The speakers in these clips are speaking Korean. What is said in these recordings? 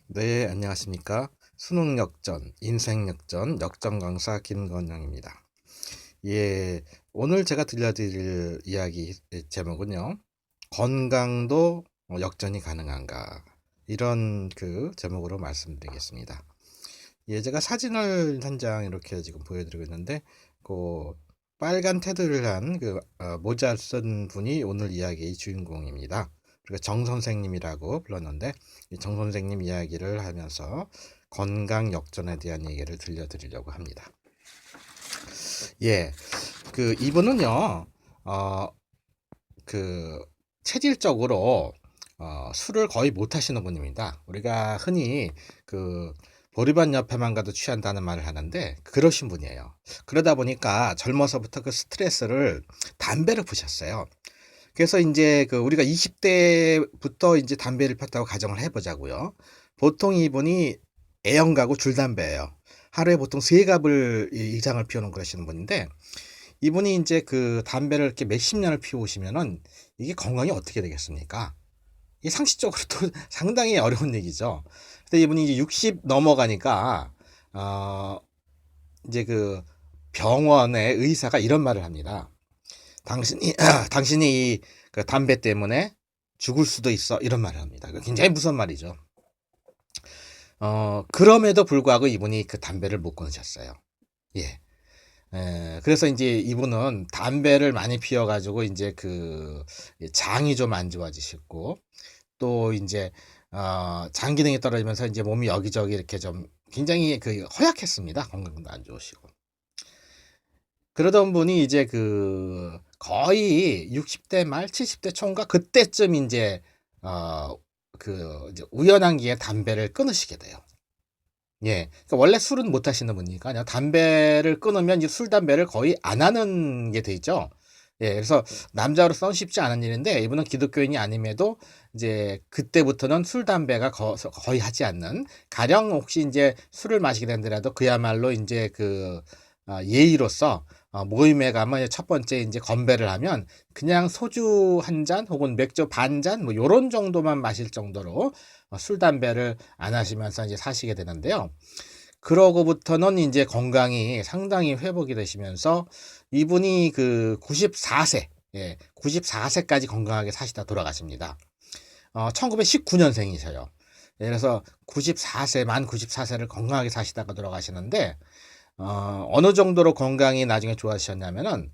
네, 안녕하십니까. 수능 역전, 인생 역전, 역전 강사 김건영입니다. 예, 오늘 제가 들려드릴 이야기 제목은요. 건강도 역전이 가능한가? 이런 그 제목으로 말씀드리겠습니다. 예, 제가 사진을 한 장 이렇게 지금 보여드리고 있는데, 그 빨간 테두리를 한 그 모자 쓴 분이 오늘 이야기의 주인공입니다. 그리고 정 선생님이라고 불렀는데, 이 정 선생님 이야기를 하면서 건강 역전에 대한 얘기를 들려드리려고 합니다. 예, 그 이분은요, 어, 그 체질적으로 술을 거의 못 하시는 분입니다. 우리가 흔히 그 보리밥 옆에만 가도 취한다는 말을 하는데 그러신 분이에요. 그러다 보니까 젊어서부터 그 스트레스를 담배를 피셨어요. 그래서 이제 그 우리가 20대부터 이제 담배를 폈다고 가정을 해보자고요. 보통 이분이 애연가고 줄담배예요. 하루에 보통 3갑을 이상을 피우는 그러시는 분인데 이분이 이제 그 담배를 이렇게 몇십 년을 피우시면은 이게 건강이 어떻게 되겠습니까? 이게 상식적으로 또 상당히 어려운 얘기죠. 근데 이분이 이제 60 넘어가니까 어 이제 그 병원의 의사가 이런 말을 합니다. 당신이 당신이 이그 담배 때문에 죽을 수도 있어 이런 말을 합니다. 굉장히 무서운 말이죠. 그럼에도 불구하고 이분이 그 담배를 못 끊으셨어요. 예. 그래서 인제 이분은 담배를 많이 피워 가지고 인제 그 장이 좀 안 좋아지셨고 또 인제 장 기능이 떨어지면서 인제 몸이 여기저기 이렇게 좀 굉장히 그 허약했습니다. 건강도 안 좋으시고. 그러던 분이 이제 그 거의 60대 말 70대 초인가 그때쯤 인제 어 이제 우연한 기회에 담배를 끊으시게 돼요. 예. 그러니까 원래 술은 못 하시는 분이니까요. 담배를 끊으면 이제 술, 담배를 거의 안 하는 게 되죠. 예. 그래서 남자로서는 쉽지 않은 일인데 이분은 기독교인이 아님에도 이제 그때부터는 술, 담배가 거의 하지 않는 가령 혹시 인제 술을 마시게 된더라도 그야말로 인제 그 예의로서 모임에 가면 첫 번째 인제 건배를 하면 그냥 소주 한 잔 혹은 맥주 반 잔 뭐 요런 정도만 마실 정도로 술, 담배를 안 하시면서 이제 사시게 되는데요. 그러고부터는 인제 건강이 상당히 회복이 되시면서 이분이 그 94세, 예, 94세까지 건강하게 사시다 돌아가십니다. 1919 년생이셔요. 예, 그래서 94세, 만 94세를 건강하게 사시다가 돌아가시는데 어느 정도로 건강이 나중에 좋아지셨냐면은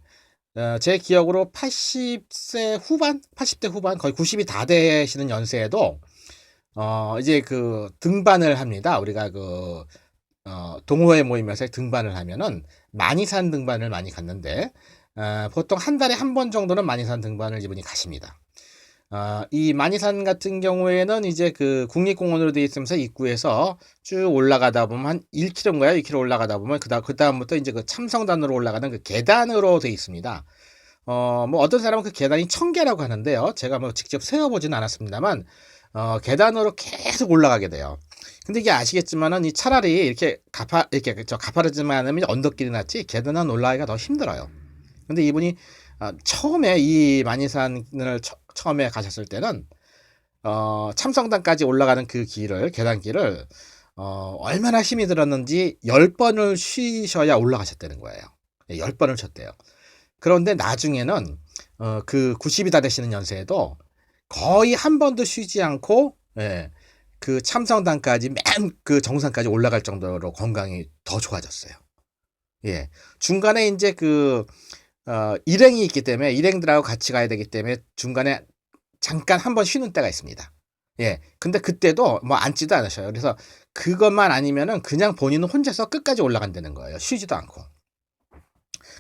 제 기억으로 80세 후반, 80대 후반, 거의 90이 다 되시는 연세에도 이제 그 등반을 합니다. 우리가 그 동호회 모임에서 등반을 하면은 만이산 등반을 많이 갔는데 보통 한 달에 한 번 정도는 만이산 등반을 이분이 가십니다. 이 만이산 같은 경우에는 이제 그 국립공원으로 되어 있으면서 입구에서 쭉 올라가다 보면 한 1km인가요? 2km 올라가다 보면 그다음부터 이제 그 참성단으로 올라가는 그 계단으로 되어 있습니다. 뭐 어떤 사람은 그 계단이 1000개라고 하는데요. 제가 뭐 직접 세어보진 않았습니다만 계단으로 계속 올라가게 돼요. 근데 이게 아시겠지만은 이 차라리 이렇게 가파르지만 않으면 언덕길이 낫지 계단은 올라가기가 더 힘들어요. 근데 이분이 처음에 이 만이산을 처음에 가셨을 때는 참성단까지 올라가는 그 계단길을 얼마나 힘이 들었는지 10번을 쉬셔야 올라가셨다는 거예요. 10번을 쳤대요. 그런데 나중에는 그 90이 다 되시는 연세에도 거의 한 번도 쉬지 않고 예, 그 참성단까지 맨 그 정상까지 올라갈 정도로 건강이 더 좋아졌어요. 예. 중간에 인제 그 일행이 있기 때문에 일행들하고 같이 가야 되기 때문에 중간에 잠깐 한번 쉬는 때가 있습니다. 예. 근데 그때도 뭐 앉지도 않으셔요. 그래서 그것만 아니면은 그냥 본인은 혼자서 끝까지 올라간다는 거예요, 쉬지도 않고.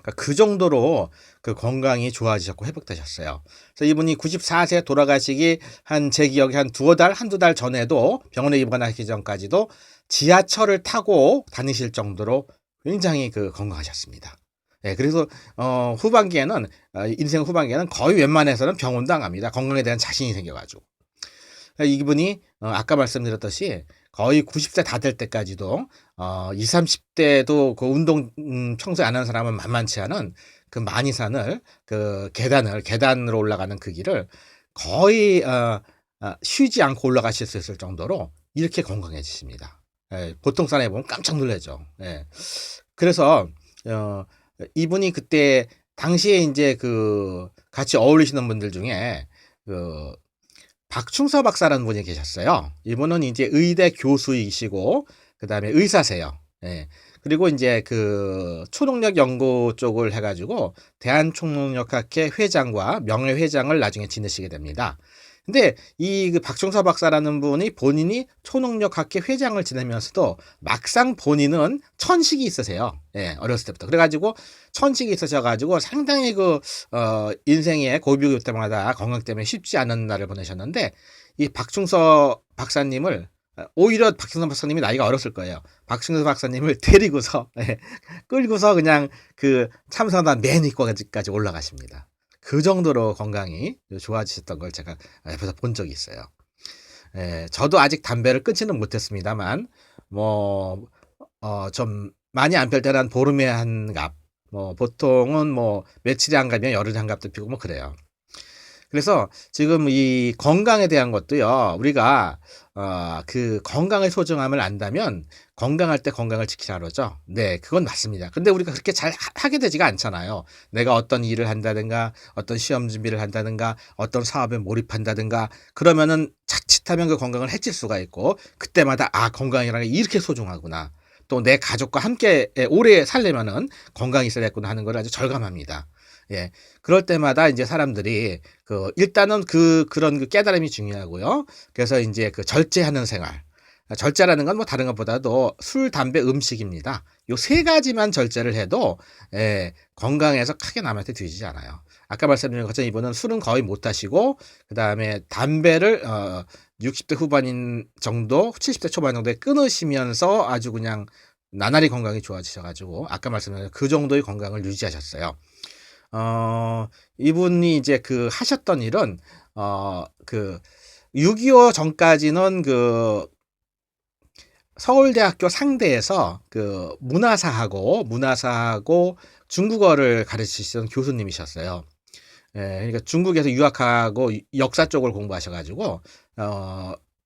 그러니까 그 정도로 그 건강이 좋아지셨고 회복되셨어요. 그래서 이분이 94세 돌아가시기 한 제 기억에 한 두어 달, 한두 달 전에도 병원에 입원하기 전까지도 지하철을 타고 다니실 정도로 굉장히 그 건강하셨습니다. 예, 그래서 후반기에는 인생 후반기에는 거의 웬만해서는 병원도 안 갑니다. 건강에 대한 자신이 생겨 가지고. 이분이 아까 말씀드렸듯이 거의 90세 다 될 때까지도 20-30 대도 그 운동 평소에 안 하는 사람은 만만치 않은 그 만이산을 그 계단으로 올라가는 그 길을 거의 쉬지 않고 올라가실 수 있을 정도로 이렇게 건강해지십니다. 예, 보통 사람이 보면 깜짝 놀라죠. 예. 그래서 어 이분이 그때 당시에 인제 그 같이 어울리시는 분들 중에 그 박충서 박사라는 분이 계셨어요. 이분은 인제 의대 교수이시고 그다음에 의사세요. 예. 그리고 인제 그 초능력 연구 쪽을 해 가지고 대한초능력학회 회장과 명예회장을 나중에 지내시게 됩니다. 근데 이 그 박충서 박사라는 분이 본인이 초능력학회 회장을 지내면서도 막상 본인은 천식이 있으세요. 예, 어렸을 때부터. 그래 가지고 천식이 있으셔 가지고 상당히 그 인생의 고비고비 때마다 건강 때문에 쉽지 않은 날을 보내셨는데 이 박충서 박사님을 오히려 박충서 박사님이 나이가 어렸을 거예요. 박충서 박사님을 데리고서 예, 끌고서 그냥 그 참선단 맨 윗까지 올라가십니다. 그 정도로 건강이 좋아지셨던 걸 제가 옆에서 본 적이 있어요. 예, 저도 아직 담배를 끊지는 못했습니다만 뭐 좀 많이 안 필 때는 한 보름에 한 갑, 뭐 보통은 뭐 며칠에 한 갑이면 열흘에 한 갑도 피우고 뭐 그래요. 그래서 지금 이 건강에 대한 것도요. 우리가 그 건강의 소중함을 안다면 건강할 때 건강을 지키라 그러죠. 네, 그건 맞습니다. 근데 우리가 그렇게 잘 하게 되지가 않잖아요. 내가 어떤 일을 한다든가 어떤 시험 준비를 한다든가 어떤 사업에 몰입한다든가 그러면은 자칫하면 그 건강을 해칠 수가 있고 그때마다 건강이라는 게 이렇게 소중하구나. 또 내 가족과 함께 오래 살려면은 건강이 있어야겠구나 하는 걸 아주 절감합니다. 예. 그럴 때마다 인제 사람들이 일단은 그런 그 깨달음이 중요하고요. 그래서 인제 그 절제하는 생활. 절제라는 건 뭐 다른 것보다도 술, 담배, 음식입니다. 요 세 가지만 절제를 해도 예, 건강에서 크게 남한테 뒤지지 않아요. 아까 말씀드린 것처럼 이분은 술은 거의 못 하시고 그다음에 담배를 60대 후반인 정도, 70대 초반 정도에 끊으시면서 아주 그냥 나날이 건강이 좋아지셔 가지고 아까 말씀드린 그 정도의 건강을 유지하셨어요. 이분이 이제 그 하셨던 일은 그 6.25 전까지는 그 서울대학교 상대에서 그 문화사하고 중국어를 가르치시던 교수님이셨어요. 예, 그러니까 중국에서 유학하고 역사 쪽을 공부하셔 가지고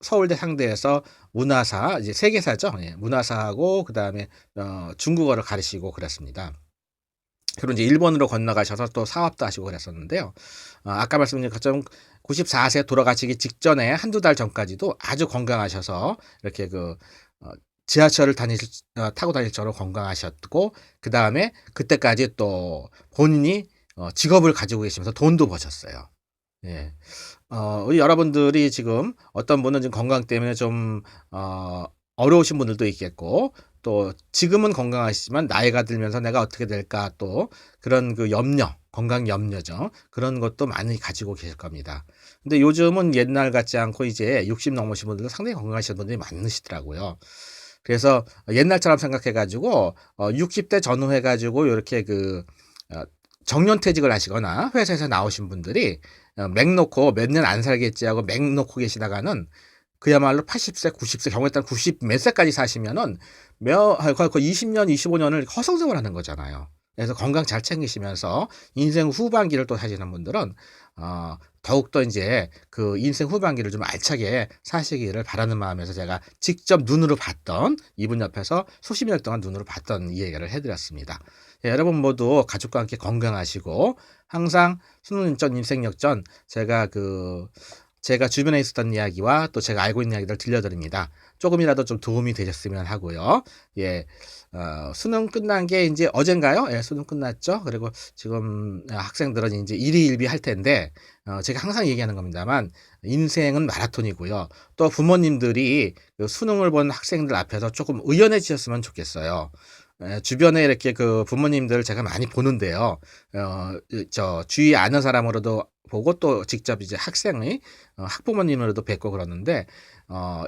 서울대 상대에서 문화사 이제 세계사죠. 예, 문화사하고 그다음에 중국어를 가르치고 그랬습니다. 그리고 이제 일본으로 건너가셔서 또 사업도 하시고 그랬었는데요. 아까 말씀드린 것처럼 94세 돌아가시기 직전에 한두 달 전까지도 아주 건강하셔서 이렇게 지하철을 타고 다닐 정도로 건강하셨고 그다음에 그때까지 또 본인이 직업을 가지고 계시면서 돈도 버셨어요. 예. 우리 여러분들이 지금 어떤 분은 지금 건강 때문에 좀 어려우신 분들도 있겠고 또 지금은 건강하시지만 나이가 들면서 '내가 어떻게 될까?' 또 그런 그 염려, 건강 염려죠. 그런 것도 많이 가지고 계실 겁니다. 근데 요즘은 옛날 같지 않고 이제 60 넘으신 분들도 상당히 건강하신 분들이 많으시더라고요. 그래서 옛날처럼 생각해 가지고 60대 전후해 가지고 요렇게 어 정년퇴직을 하시거나 회사에서 나오신 분들이 맹 놓고 '몇 년 안 살겠지.' 하고 맹 놓고 계시다가는 그야말로 80세 90세 경우에 따라 90 몇 세까지 사시면은 거의 20 년 25 년을 허송세월하는 거잖아요. 그래서 건강 잘 챙기시면서 인생 후반기를 또 사시는 분들은 더욱더 인제 그 인생 후반기를 좀 알차게 사시기를 바라는 마음에서 제가 직접 눈으로 봤던 이분 옆에서 수십 년 동안 눈으로 봤던 이 얘기를 해 드렸습니다. 예, 여러분 모두 가족과 함께 건강하시고 항상 수능 역전 인생 역전 제가 주변에 있었던 이야기와 또 제가 알고 있는 이야기들을 들려드립니다. 조금이라도 좀 도움이 되셨으면 하고요. 예. 수능 끝난 게 인제 어젠가요? 예, 수능 끝났죠. 그리고 지금 학생들은 인제 일희일비할 텐데 제가 항상 얘기하는 겁니다만 인생은 마라톤이고요. 또 부모님들이 그 수능을 본 학생들 앞에서 쪼끔 의연해지셨으면 좋겠어요. 예, 주변에 이렇게 그 부모님들 제가 많이 보는데요. 주위에 아는 사람으로도 보고 또 직접 이제 학생의 학부모님으로도 뵙고 그러는데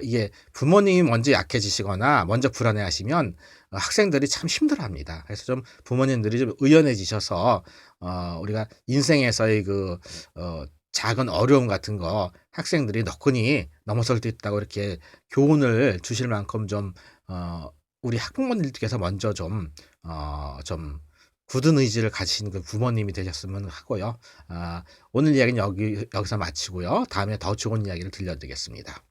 이게 부모님이 먼저 약해지시거나 먼저 불안해하시면 학생들이 참 힘들어합니다. 그래서 좀 부모님들이 좀 의연해지셔서 우리가 인생에서의 작은 어려움 같은 거 학생들이 너끈히 넘어설 수 있다고 이렇게 교훈을 주실 만큼 좀 우리 학부모님들께서 먼저 좀 굳은 의지를 가지신 그 부모님이 되셨으면 하고요. 오늘 이야기는 여기서 마치고요. 다음에 더 좋은 이야기를 들려드리겠습니다.